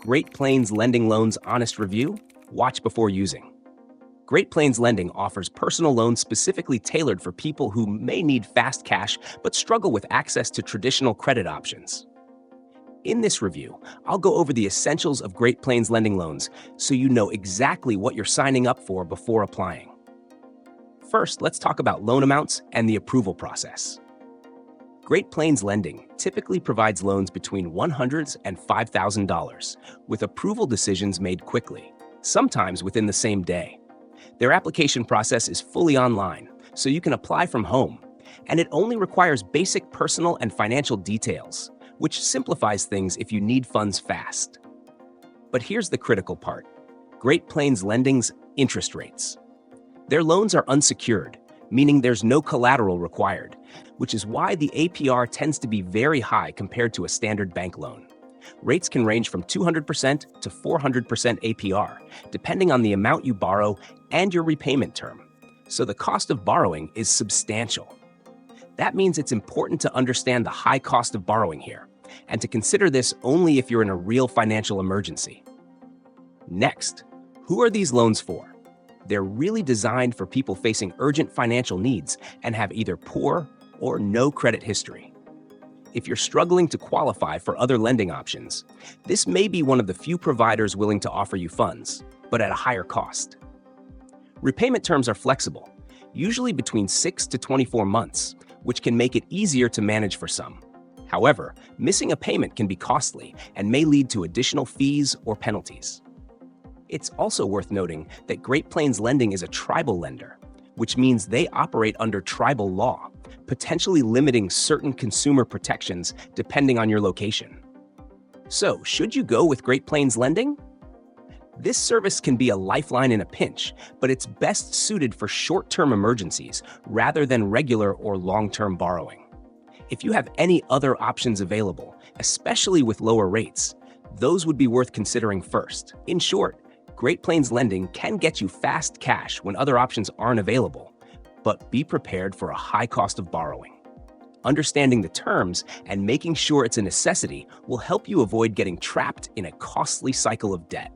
Great Plains Lending Loan's honest review: watch before using. Great Plains Lending offers personal loans specifically tailored for people who may need fast cash but struggle with access to traditional credit options. In this review, I'll go over the essentials of Great Plains Lending Loans so you know exactly what you're signing up for before applying. First, let's talk about loan amounts and the approval process. Great Plains Lending typically provides loans between $100 and $5,000, with approval decisions made quickly, sometimes within the same day. Their application process is fully online, so you can apply from home, and it only requires basic personal and financial details, which simplifies things if you need funds fast. But here's the critical part: Great Plains Lending's interest rates. Their loans are unsecured, meaning there's no collateral required, which is why the APR tends to be very high compared to a standard bank loan. Rates can range from 200% to 400% APR, depending on the amount you borrow and your repayment term. So the cost of borrowing is substantial. That means it's important to understand the high cost of borrowing here, and to consider this only if you're in a real financial emergency. Next, who are these loans for? They're really designed for people facing urgent financial needs and have either poor or no credit history. If you're struggling to qualify for other lending options, this may be one of the few providers willing to offer you funds, but at a higher cost. Repayment terms are flexible, usually between 6 to 24 months, which can make it easier to manage for some. However, missing a payment can be costly and may lead to additional fees or penalties. It's also worth noting that Great Plains Lending is a tribal lender, which means they operate under tribal law, potentially limiting certain consumer protections depending on your location. So, should you go with Great Plains Lending? This service can be a lifeline in a pinch, but it's best suited for short-term emergencies rather than regular or long-term borrowing. If you have any other options available, especially with lower rates, those would be worth considering first. In short, Great Plains Lending can get you fast cash when other options aren't available, but be prepared for a high cost of borrowing. Understanding the terms and making sure it's a necessity will help you avoid getting trapped in a costly cycle of debt.